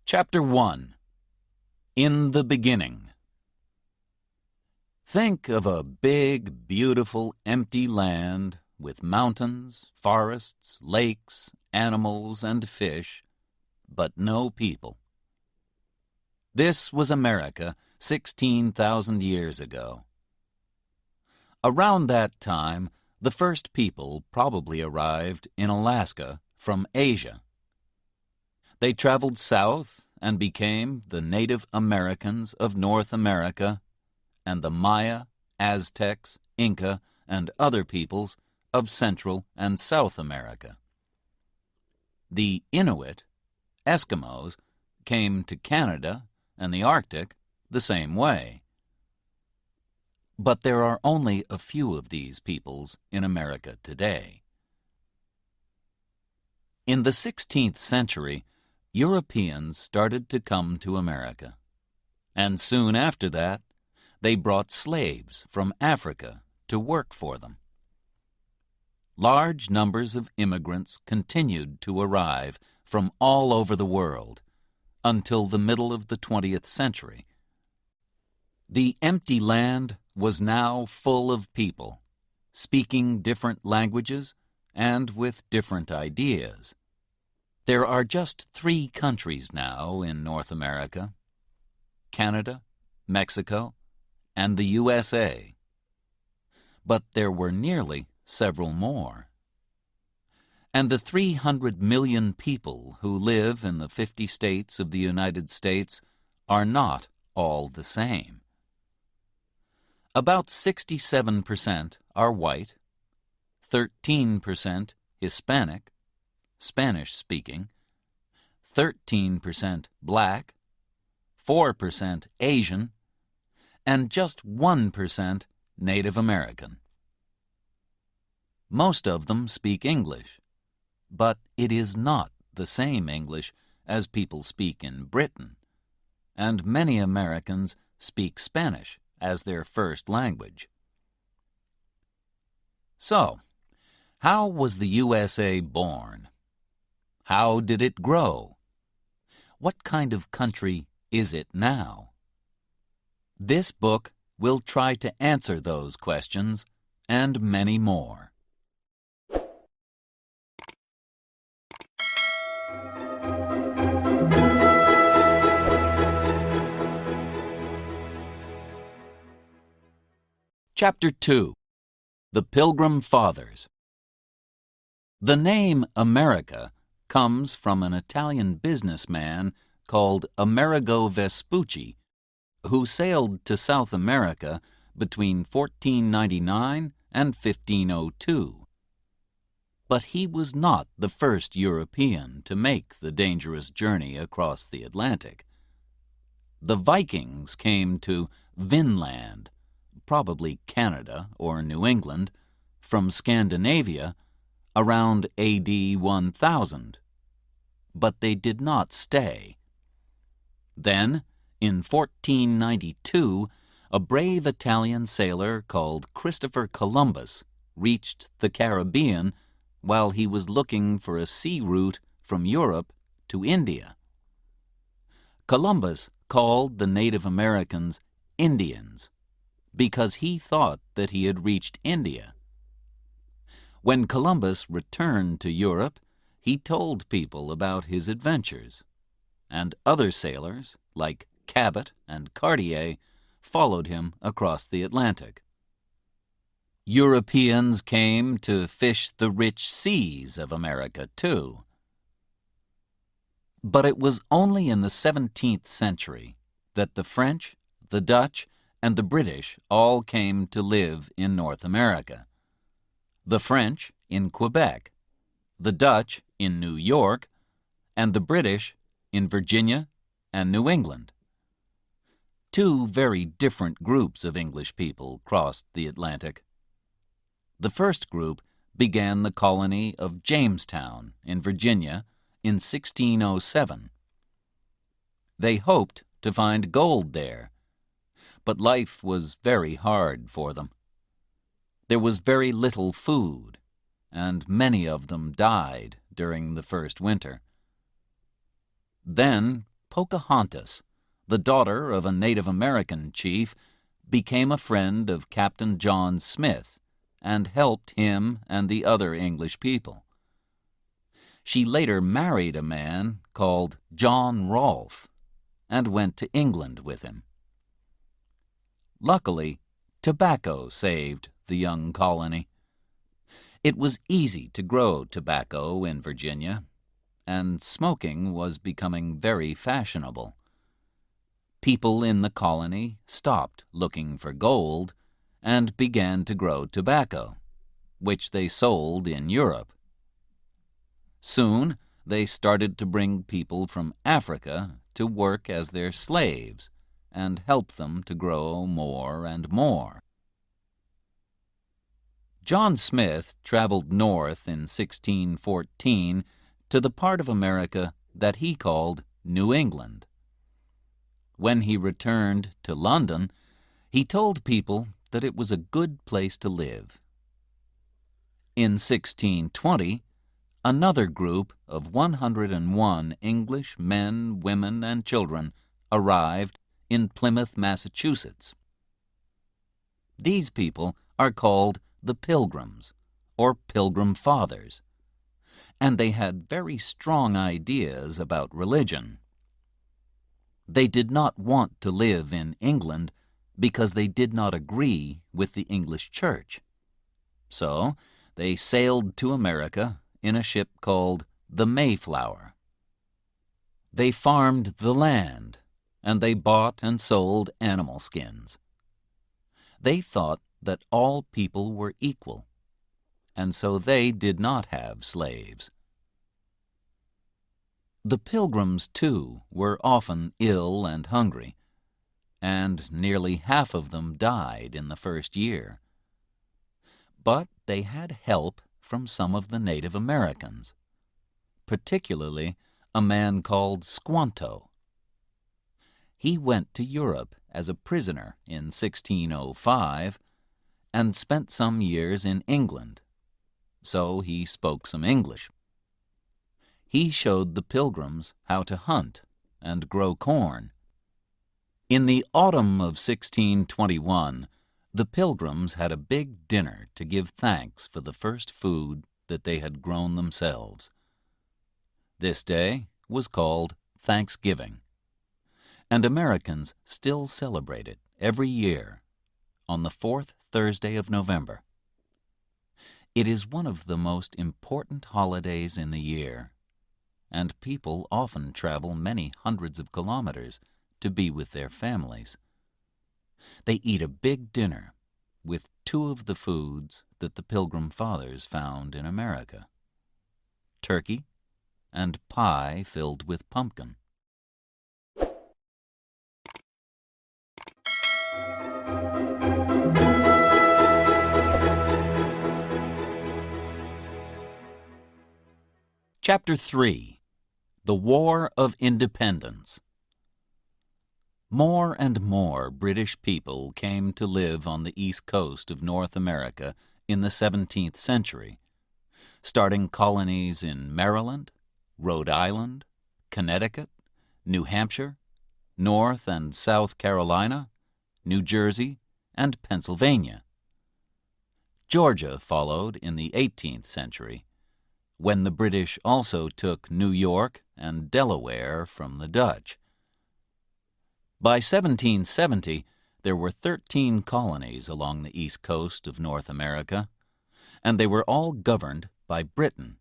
Chapter 1. In the Beginning. Think of a big, beautiful, empty land with mountains, forests, lakes, animals, and fish, but no people. This was America 16,000 years ago. Around that time, the first people probably arrived in Alaska from Asia. They traveled south and became the Native Americans of North America and the Maya, Aztecs, Inca, and other peoples of Central and South America. The Inuit, Eskimos, came to Canada and the Arctic the same way. But there are only a few of these peoples in America today. In the 16th century, Europeans started to come to America, and soon after that, they brought slaves from Africa to work for them. Large numbers of immigrants continued to arrive from all over the world until the middle of the 20th century. The empty land was now full of people, speaking different languages and with different ideas. There are just 3 countries now in North America: Canada, Mexico, and the USA. But there were nearly several more. And the 300 million people who live in the 50 states of the United States are not all the same. About 67% are white, 13% Hispanic, Spanish-speaking, 13% black, 4% Asian, and just 1% Native American. Most of them speak English, but it is not the same English as people speak in Britain, and many Americans speak Spanish as their first language. So, how was the USA born? How did it grow? What kind of country is it now? This book will try to answer those questions and many more. Chapter 2. The Pilgrim Fathers. The name America comes from an Italian businessman called Amerigo Vespucci, who sailed to South America between 1499 and 1502. But he was not the first European to make the dangerous journey across the Atlantic. The Vikings came to Vinland, probably Canada or New England, from Scandinavia around AD 1000. But they did not stay. Then, in 1492, a brave Italian sailor called Christopher Columbus reached the Caribbean while he was looking for a sea route from Europe to India. Columbus called the Native Americans Indians because he thought that he had reached India. When Columbus returned to Europe, he told people about his adventures, and other sailors, like Cabot and Cartier, followed him across the Atlantic. Europeans came to fish the rich seas of America, too. But it was only in the 17th century that the French, the Dutch, and the British all came to live in North America. The French in Quebec, the Dutch in New York, and the British in Virginia and New England. 2 very different groups of English people crossed the Atlantic. The first group began the colony of Jamestown in Virginia in 1607. They hoped to find gold there, but life was very hard for them. There was very little food, and many of them died during the first winter. Then Pocahontas, the daughter of a Native American chief, became a friend of Captain John Smith and helped him and the other English people. She later married a man called John Rolfe and went to England with him. Luckily, tobacco saved the young colony. It was easy to grow tobacco in Virginia, and smoking was becoming very fashionable. People in the colony stopped looking for gold and began to grow tobacco, which they sold in Europe. Soon, they started to bring people from Africa to work as their slaves and help them to grow more and more. John Smith traveled north in 1614 to the part of America that he called New England. When he returned to London, he told people that it was a good place to live. In 1620, another group of 101 English men, women, and children arrived in Plymouth, Massachusetts. These people are called the Pilgrims, or Pilgrim Fathers, and they had very strong ideas about religion. They did not want to live in England because they did not agree with the English Church. So they sailed to America in a ship called the Mayflower. They farmed the land, and they bought and sold animal skins. They thought that all people were equal, and so they did not have slaves. The Pilgrims, too, were often ill and hungry, and nearly half of them died in the first year. But they had help from some of the Native Americans, particularly a man called Squanto. He went to Europe as a prisoner in 1605 and spent some years in England, so he spoke some English. He showed the Pilgrims how to hunt and grow corn. In the autumn of 1621, the Pilgrims had a big dinner to give thanks for the first food that they had grown themselves. This day was called Thanksgiving, and Americans still celebrate it every year on the fourth Thursday of November. It is one of the most important holidays in the year, and people often travel many hundreds of kilometers to be with their families. They eat a big dinner with two of the foods that the Pilgrim Fathers found in America: turkey and pie filled with pumpkin. Chapter 3: The War of Independence. More and more British people came to live on the east coast of North America in the 17th century, starting colonies in Maryland, Rhode Island, Connecticut, New Hampshire, North and South Carolina, New Jersey, and Pennsylvania. Georgia followed in the 18th century, when the British also took New York and Delaware from the Dutch. By 1770, there were 13 colonies along the east coast of North America, and they were all governed by Britain.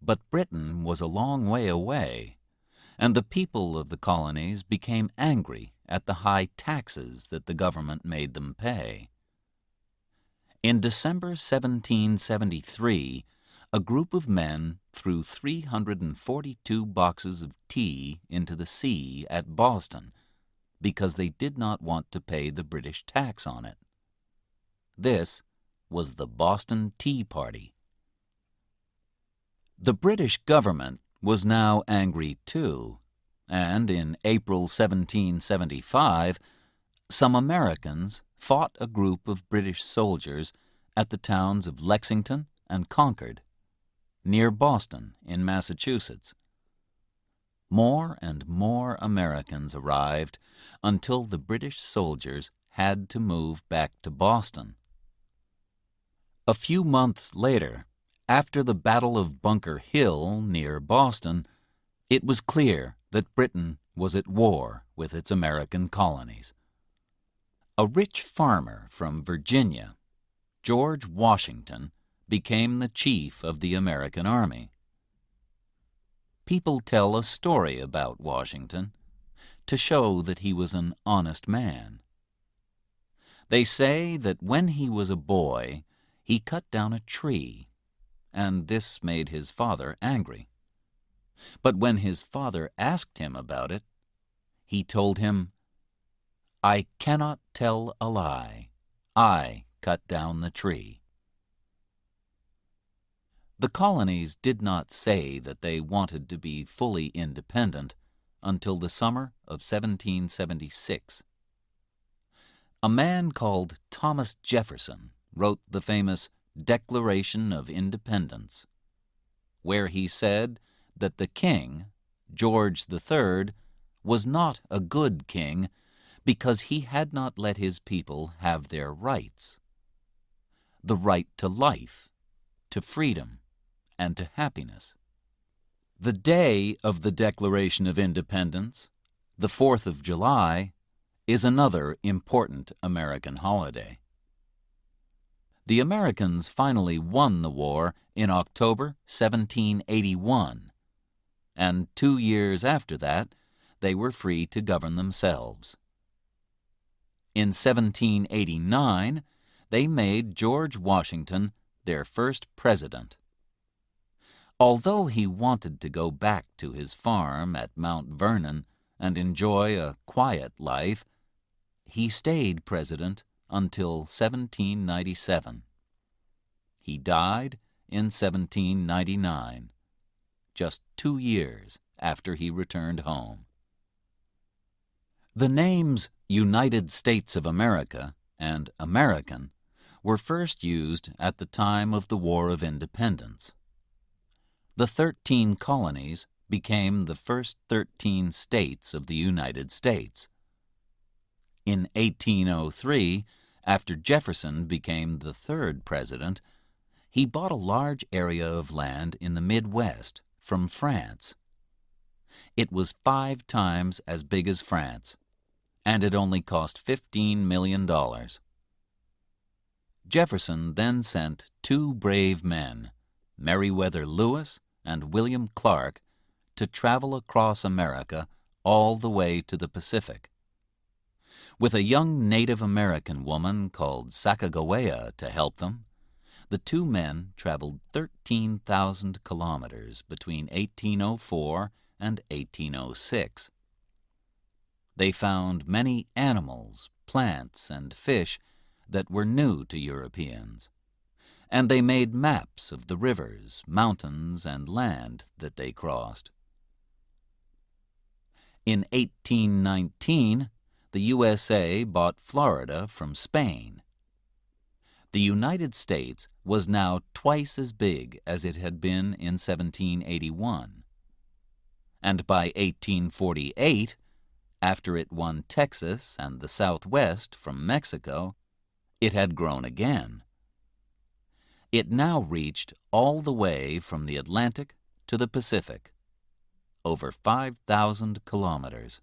But Britain was a long way away, and the people of the colonies became angry at the high taxes that the government made them pay. In December 1773, a group of men threw 342 boxes of tea into the sea at Boston because they did not want to pay the British tax on it. This was the Boston Tea Party. The British government was now angry too, and in April 1775, some Americans fought a group of British soldiers at the towns of Lexington and Concord, near Boston in Massachusetts. More and more Americans arrived until the British soldiers had to move back to Boston. A few months later, after the Battle of Bunker Hill near Boston, it was clear that Britain was at war with its American colonies. A rich farmer from Virginia, George Washington, became the chief of the American army. People tell a story about Washington to show that he was an honest man. They say that when he was a boy, he cut down a tree, and this made his father angry. But when his father asked him about it, he told him, "I cannot tell a lie. I cut down the tree." The colonies did not say that they wanted to be fully independent until the summer of 1776. A man called Thomas Jefferson wrote the famous Declaration of Independence, where he said that the king, George III, was not a good king because he had not let his people have their rights: the right to life, to freedom, and to happiness. The day of the Declaration of Independence, the 4th of July, is another important American holiday. The Americans finally won the war in October 1781, and 2 years after that, they were free to govern themselves. In 1789, they made George Washington their first president. Although he wanted to go back to his farm at Mount Vernon and enjoy a quiet life, he stayed president until 1797. He died in 1799, just 2 years after he returned home. The names United States of America and American were first used at the time of the War of Independence. The 13 colonies became the first 13 states of the United States. In 1803, after Jefferson became the third president, he bought a large area of land in the Midwest from France. It was 5 times as big as France, and it only cost $15 million. Jefferson then sent 2 brave men, Meriwether Lewis and William Clark, to travel across America all the way to the Pacific. With a young Native American woman called Sacagawea to help them, the 2 men traveled 13,000 kilometers between 1804 and 1806. They found many animals, plants, and fish that were new to Europeans, and they made maps of the rivers, mountains, and land that they crossed. In 1819, the USA bought Florida from Spain. The United States was now twice as big as it had been in 1781. And by 1848, after it won Texas and the Southwest from Mexico, it had grown again. It now reached all the way from the Atlantic to the Pacific, over 5,000 kilometers.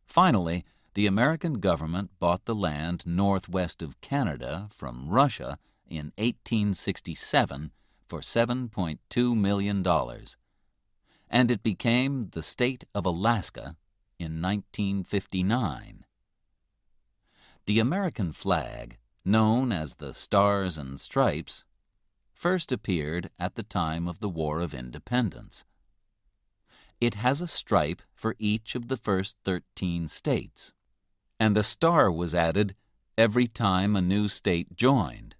Finally, the American government bought the land northwest of Canada from Russia in 1867 for $7.2 million, and it became the state of Alaska in 1959. The American flag, known as the Stars and Stripes, first appeared at the time of the War of Independence. It has a stripe for each of the first 13 states, and a star was added every time a new state joined,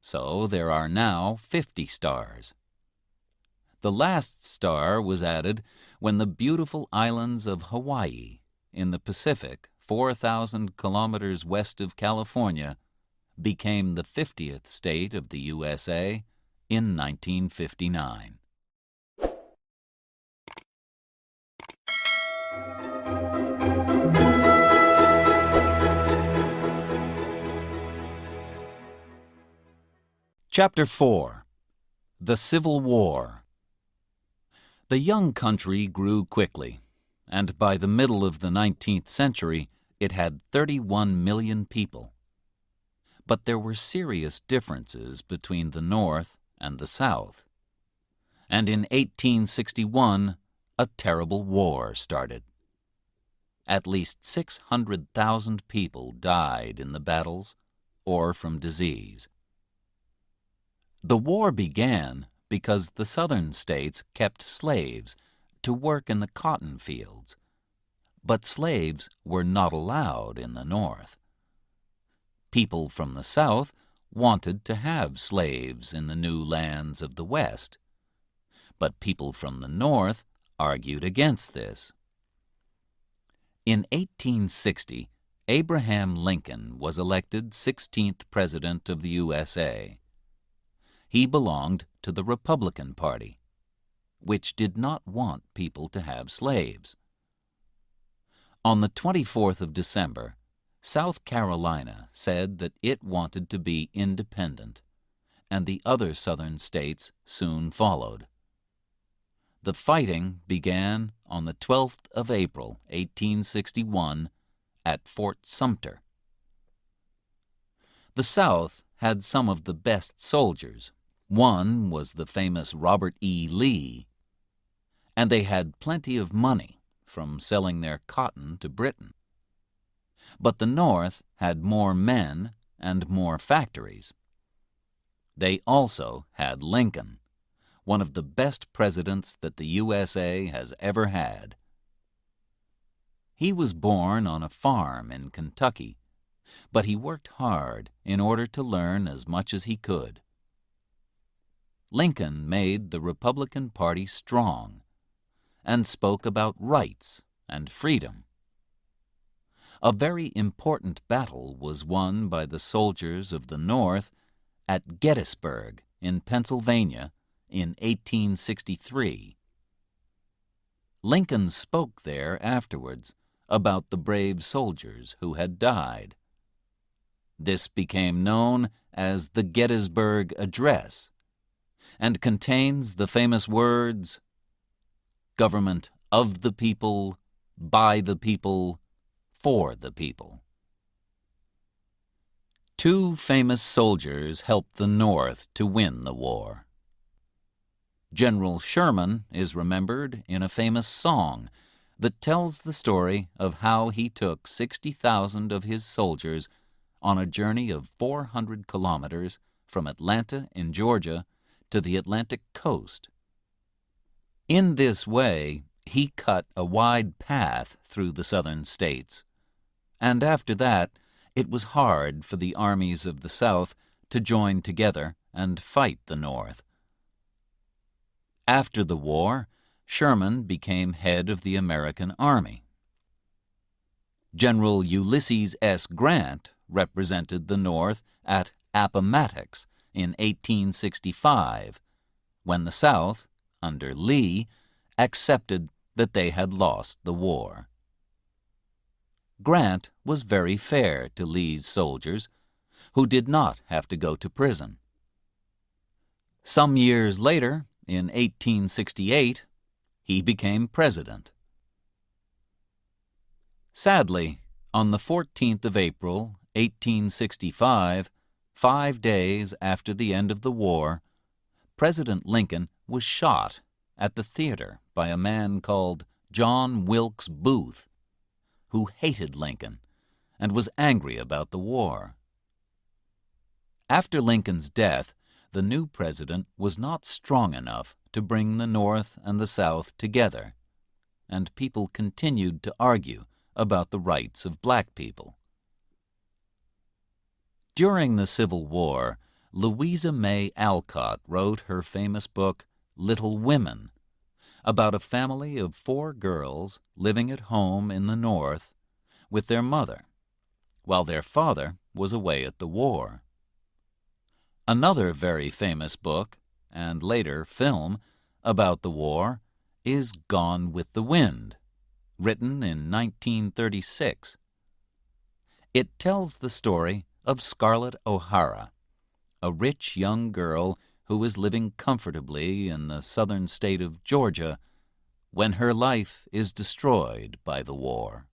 so there are now 50 stars. The last star was added when the beautiful islands of Hawaii in the Pacific, 4,000 kilometers west of California, became the 50th state of the USA in 1959. Chapter 4. The Civil War. The young country grew quickly, and by the middle of the 19th century it had 31 million people. But there were serious differences between the North and the South. And in 1861, a terrible war started. At least 600,000 people died in the battles or from disease. The war began because the southern states kept slaves to work in the cotton fields, but slaves were not allowed in the North. People from the South wanted to have slaves in the new lands of the West, but people from the North argued against this. In 1860, Abraham Lincoln was elected 16th President of the USA. He belonged to the Republican Party, which did not want people to have slaves. On the 24th of December, South Carolina said that it wanted to be independent, and the other southern states soon followed. The fighting began on the 12th of April, 1861, at Fort Sumter. The South had some of the best soldiers. One was the famous Robert E. Lee, and they had plenty of money from selling their cotton to Britain. But the North had more men and more factories. They also had Lincoln, one of the best presidents that the USA has ever had. He was born on a farm in Kentucky, but he worked hard in order to learn as much as he could. Lincoln made the Republican Party strong and spoke about rights and freedom. A very important battle was won by the soldiers of the North at Gettysburg in Pennsylvania in 1863. Lincoln spoke there afterwards about the brave soldiers who had died. This became known as the Gettysburg Address and contains the famous words, "Government of the people, by the people, for the people." Two famous soldiers helped the North to win the war. General Sherman is remembered in a famous song that tells the story of how he took 60,000 of his soldiers on a journey of 400 kilometers from Atlanta in Georgia to the Atlantic coast. In this way, he cut a wide path through the southern states, and after that, it was hard for the armies of the South to join together and fight the North. After the war, Sherman became head of the American Army. General Ulysses S. Grant represented the North at Appomattox in 1865, when the South, under Lee, accepted that they had lost the war. Grant was very fair to Lee's soldiers, who did not have to go to prison. Some years later, in 1868, he became president. Sadly, on the 14th of April, 1865, 5 days after the end of the war, President Lincoln was shot at the theater by a man called John Wilkes Booth, who hated Lincoln and was angry about the war. After Lincoln's death, the new president was not strong enough to bring the North and the South together, and people continued to argue about the rights of black people. During the Civil War, Louisa May Alcott wrote her famous book, Little Women, about a family of 4 girls living at home in the North with their mother, while their father was away at the war. Another very famous book, and later film, about the war is Gone with the Wind, written in 1936. It tells the story of Scarlett O'Hara, a rich young girl who is living comfortably in the southern state of Georgia when her life is destroyed by the war.